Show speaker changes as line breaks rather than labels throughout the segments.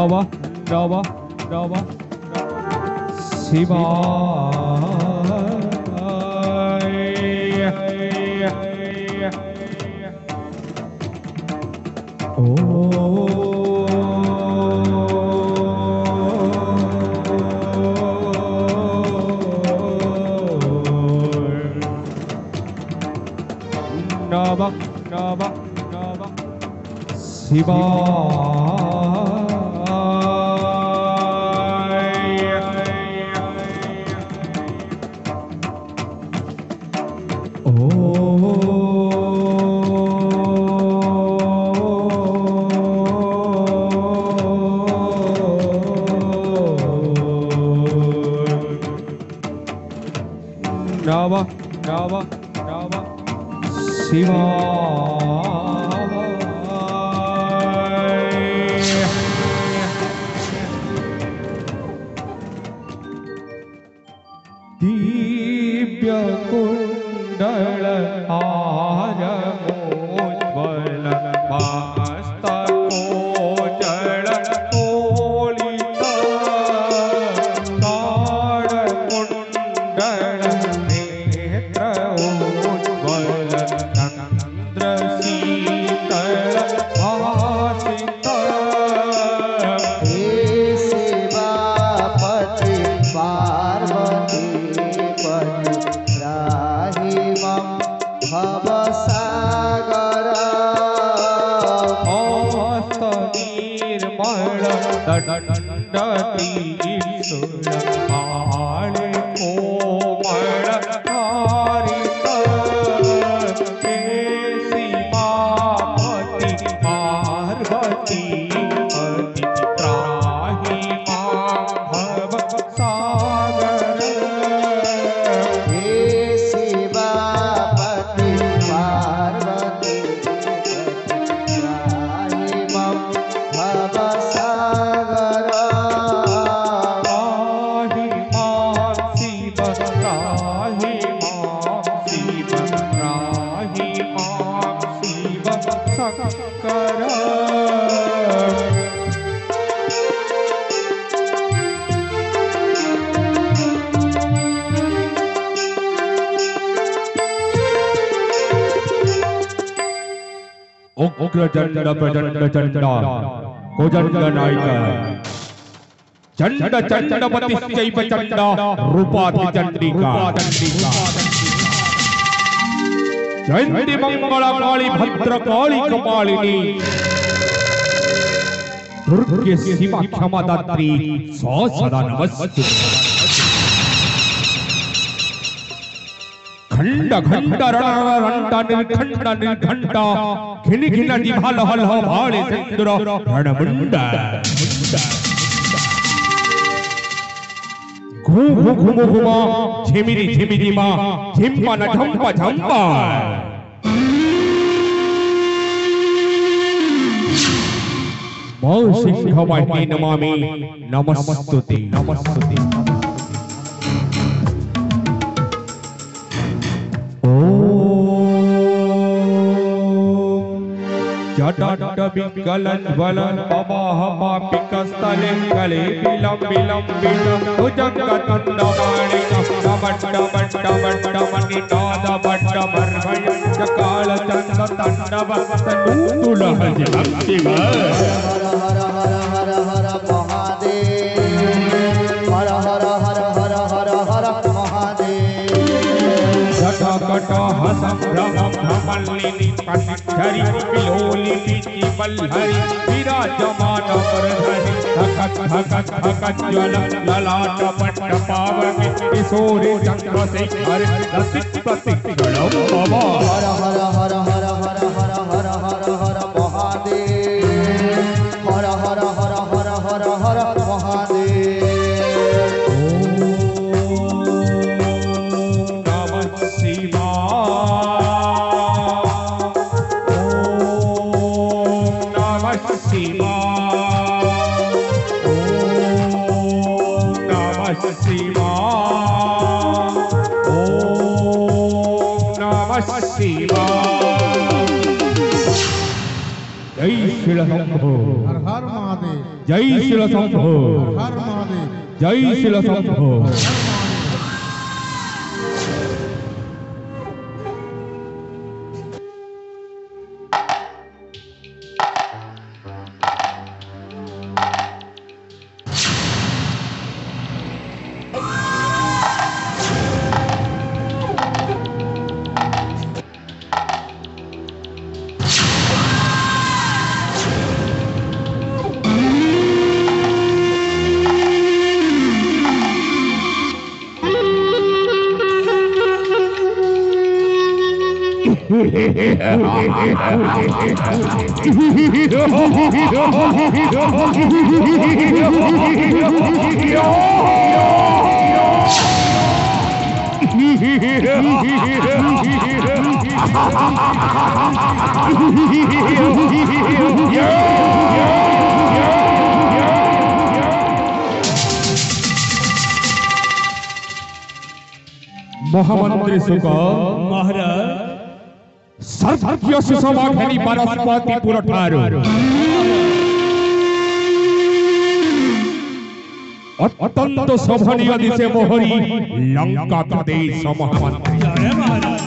नमः नमः नमः शिवाय। नमः नमः नमः शिवाय। नमः नमः नमः शिवाय। दिव्य कुंडल हारमोज्वल मस्तकोज्जल तोलित ताड़कुंडल नेत्रोज्वल चंद्रशीतल भासित।
हे शिवापति पार्वती त्राहि मम भवसागर।
निर्मल दंडतीसुर बाण कोमल कारित। हे शिवापति पार्वती पति त्राहि मां भवसागर।
हे शिवापति पार्वती त्राहि मम भवसागर।
त्राहि मां शिव त्राहि मां शिव त्राहि मां शिव शंकर। उग्रचंड प्रचंड चंडा कोजंड नायक चंड चंडपतिश्चैव चंडा रूपाधि चंडिका। चंडी मंगला काली भद्र काली कपालिनी दुर्गे शिवा क्षमा दात्री सदा नमस्ते। खंड खंड रण निर्खंड निर्खंड खिन खिन जिभा लह लह भाले चंद्र रणमुंड। घू घू घुम घुमा झिमिरी झिमिरी मा झिम्पा न झंपा झंपा। मौ सिंह वाहिनी नमामि नमस्तुते नमस्तुते। जटाट विकलन ज्वलन पवाह पापिकस्थले कले बिलम बिलम बिलम भुजगतुंड माणिक डमट डमट डमट डमनिनाद बट्ट मर्भय चकाल चंद तंडव तनूतुल हजम शिव।
हर हर हर हर हर महादेव। हर हर हर हर हर हर महादेव।
जटाकट हसंभ्रम भ्रमलिनी पनिच्छरी विलोली बीची बल्हरी विराजमान वरधरी धकत धकत धकत ज्वल ललाट पट्ट पावके किशोरी चंद्रशेखर रसिक प्रतिक्षणम भव।
हर हर हर हर हर हर हर हर हर महादेव। हर हर हर हर हर हर महादेव।
जय श्री राम।
हर हर महादेव।
जय शिल शंभो
हर महादेव
जय शिल शंभो महामंत्री सुख
महाराज
सर्वज्ञ सुसमाघनी वनस्पति पुरठारु अत्यंत शोभनीय दिशे मोहरी लंका प्रदेश महामंत्री
जय महाराज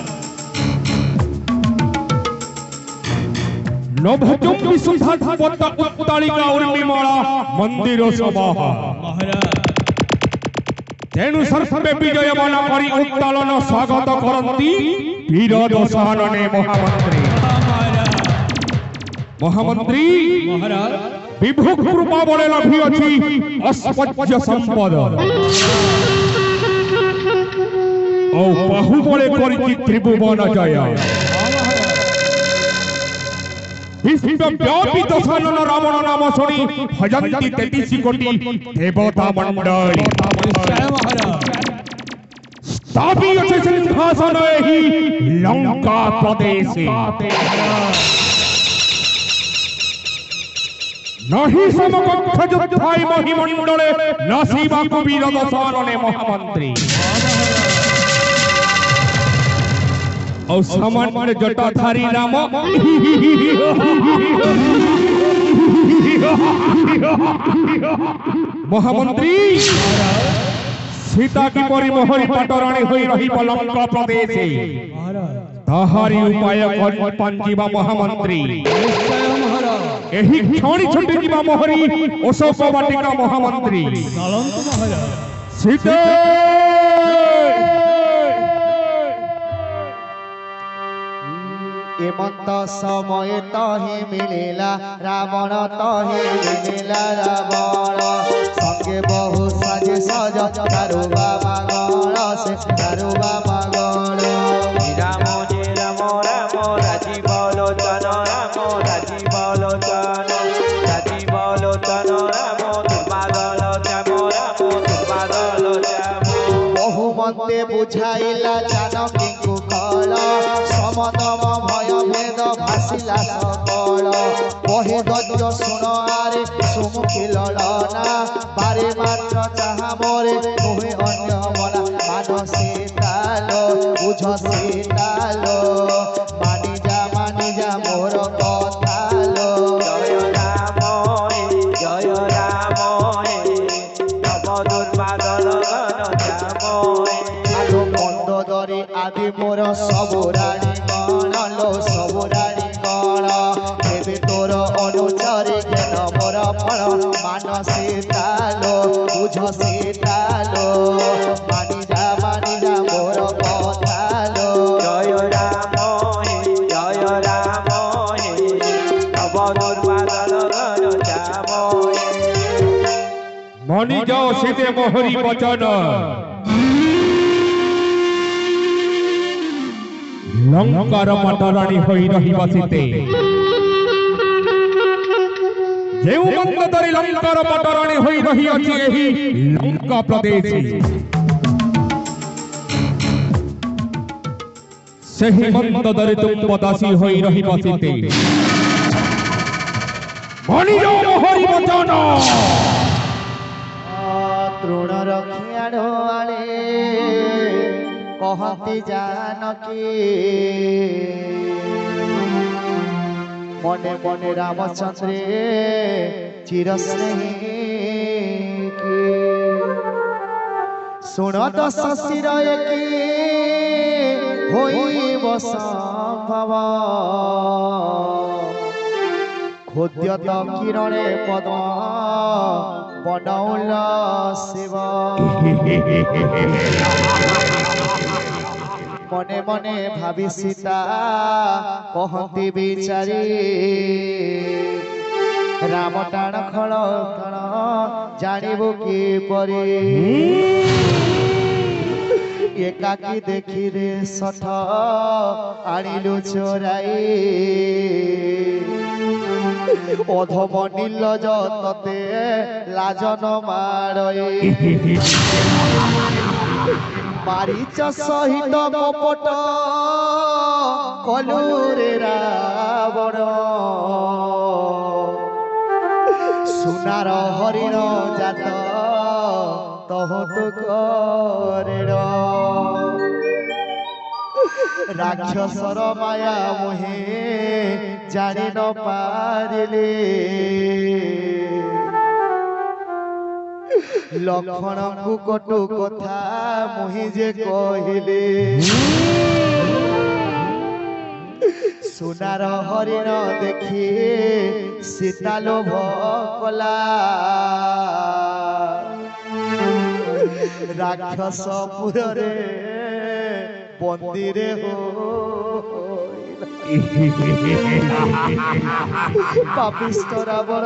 नभजुम्बी सुधाधावत उत्तालिका उर्मिमाला मंदिर समाह
महाराज
तेणु सर्वे विजयमान करी उत्तालन स्वागत करंती वीर दशानने महामंत्री महामंत्री
महाराज
विभु कृपा बले लभी अछि अस्पज्य संपद औ बाहुबले करिति त्रिभुवन जय विश्वव्यापी दशानन रावण नाम शुणी भजन्ति 33 कोटि देवता मंडल
जय महाराज
स्थापित अछि सिंहासन एहि लंका प्रदेशे नहि समकक्ष युद्धाय महिमंडले नसीबा कुबीर दशानने महामंत्री और सामान्य जटाधारी राम महामंत्री सीता की परी मोहरी पटराणी होई रही लंका प्रदेशे ताहारी उपाय पंजीवा महामंत्री एही क्षणी छुटी जीवा मोहरी अशोक वाटिका महामंत्री सीते
एमंत समय तहे मिलेला रावण तहे मिलेला रावण संगे बहु साजे सज दारुबा मागण से दारुबा मागण
राम जे राम राम राजीव लोचन राम राजीव लोचन राम दुर्बादल श्याम राम दुर्बादल श्याम
बहु मते बुझाइला जानकी कुकल समदम भय भेद भासिला सकल बहे गज सुन आरे सुमुखी ललना बारे मात्र चाहा मोरे तुहे अन्य मना मान से तालो बुझ से तालो मानि जा मोर कथालो
जय राम तब दुर्बादल श्याम
आलो मंद दरे आदि मोर सब रानी गण लो सब रानी गण देवे तोर अनुचरे ज्ञान मोर फल मान से तालो बुझ से तालो मानि जा मोर कथालो
जय राम तब दुर्बादल श्याम
मणि जाओ सीते मोहरी वचन लंकार पटराणी होई रही बसिते जेउ मंददरी लंकार पटराणी होई रही अछि एही लंका प्रदेश सही मंददरी तुम पदासी होई रही बसिते मणि जाओ मोहरी वचन
तृण रखियाड़ आले कहती जानकी मने मने रामचंद्रे चिरस्नेही की सुन दश शिर की होइब संभव खोद्यत किरणे पद्म बनौल शिव मने मने भावी सीता कहती बिचारी राम टाण खल कण जानिबो की परी एकाकी देखी रे सठ आनिलु चोराई अधम नीलज तते लाजन मारई मारीच सहित कपट कलुरे रावण सुनार हरिण जात तहतु करेण राक्षसर माया मोहे जानि न पारिले लक्षण को कटु कथा मुहि जे कहिले सुनार हरिण देखी सीता लोभ कला राक्षसपुर रे बंदी रे हो पापिष्ट रावण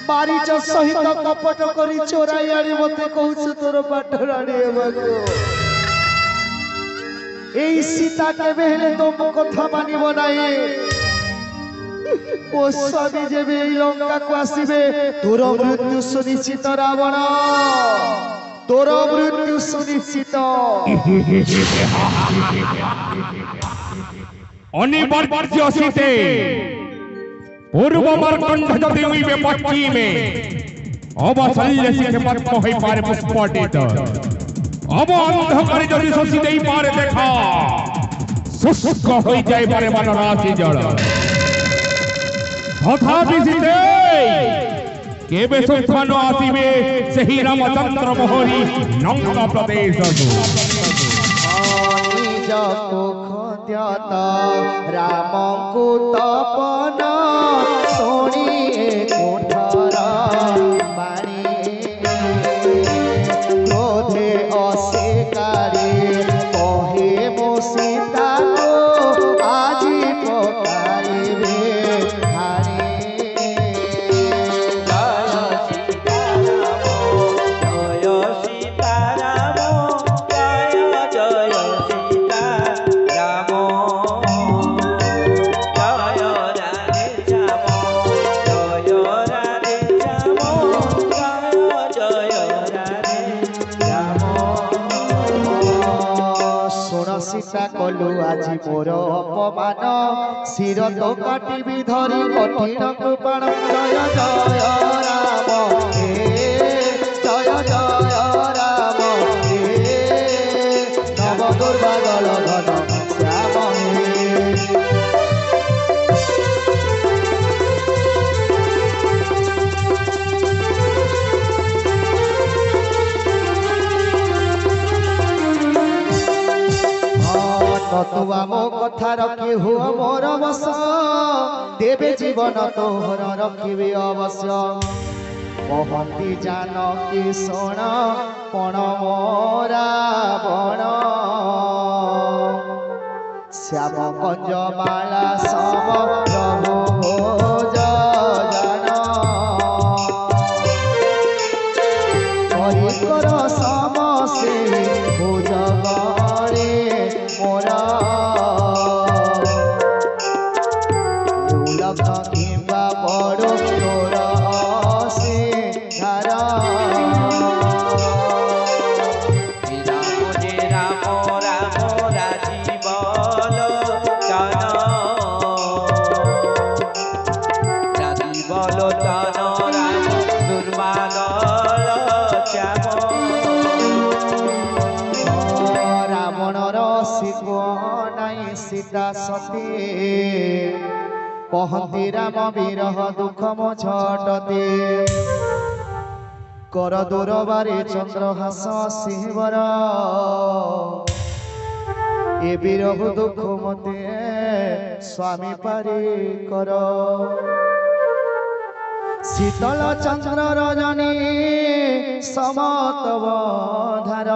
मारीच सहित कपट करी चोराई आनी मते कहूछु तोर पाठराणी हेबाको एई सीता केबे हेले तो कथा मानिब नाही ओ स्वामी जेबे एई लंका को आसीबे तोर मृत्यु सुनिश्चित रावण तोर मृत्यु सुनिश्चित
अनिवार्य सीते पूर्व मार्कंड जदि उइबे पश्चिमे अवशल्य सिंह पद्म होई पारे पुष्पटित अब अंधकार जदि शशि देई पारे देखा शुष्क होई जाय पारे मन राशि जल तथापि सीते केबे सुस्थान आसीबे सही रामचंद्र मोहरी लंका प्रदेश
राम को तपन सोनी कोठर बाणी क्रोधे अशिकारी कहे मो सीता को आजी पकाइबे हारी कलु आज मोर अपमान शिर तो काटिबी धरी कठिन कृपाण जय जय राम जय जय राम नव दुर्बादल घन श्याम तुआ मो कथा रखी हुआ मोर बस देवे जीवन तोहर रखिबे अवश्य कहती जानकी सोण पण मोरा बण श्याम कंजमाला सम प्रभु जन हरिकर समसे भोजगरे मोरा किंबा बड़ तोर धारा सीता सती কহন্তি রাম বিরহ দুঃখ মো ছটতে কর দূরবারে চন্দ্রহাস শিবর এ বিরহ দুঃখ মতে স্বামী পারি কর শীতল চন্দ্র রজনী সমতব ধার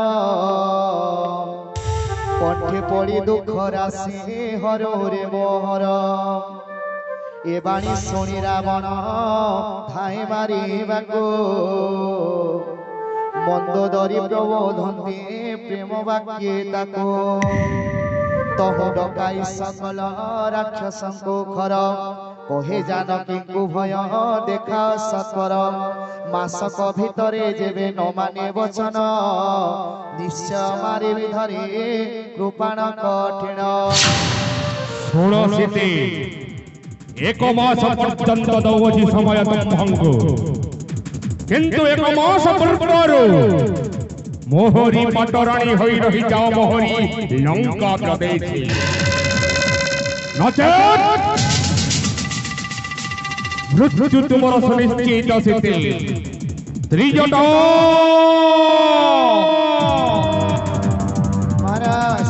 কণ্ঠে পড়ি দুঃখ রাশি হর রে মোহর এ বাণী শুনি রাবণ ধাই মারিবাকু মন্দোদরী প্রবোধন্তি প্রেম বাক্যে তাকু তহু ডকাই সকল রাক্ষসଙ୍କୁ খর কহে জানকীଙ୍କୁ ভয় দেখা সত্বর মাসক ভিতরে যেবে ন মানে বচন নিশ্চয় মারিবি ধরি কৃপাণ কঠিন
শোণ সীতে এক মাস পর্যন্ত দৌছি সময় তোমাঙ্কু কিন্তু এক মাস পূର୍ବରୁ মোহরি পাটরাণী হই রহি যাও মোহরি লঙ্কা প্রদেশে নচেত মৃত্যু তোমার সুনিশ্চিত সীতে ত্রিজট
মহারাজ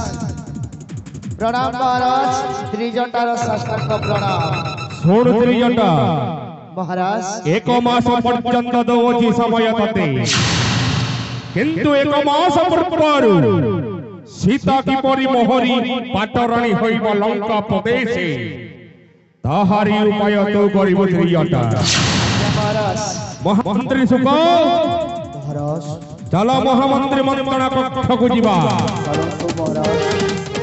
প্রণাম মহারাজ ত্রিজটার সাষ্টাঙ্গ প্রণাম
শোণ ত্রিজটা
মহারাজ
এক মাস পর্যন্ত দৌছি সময় ততে কিন্তু এক মাস পূର୍ବରୁ সীতা কিপরি মোহরি পাটরাণী হইব লঙ্কা প্রদেশে তাহারি উপায় তো করিব ত্রিজটা
মহারাজ
মহামন্ত্রী সুখ
মহারাজ
চল মহামন্ত্রী মন্ত্রণা কক্ষକୁ ଯିବା
চলন্তু মহারাজ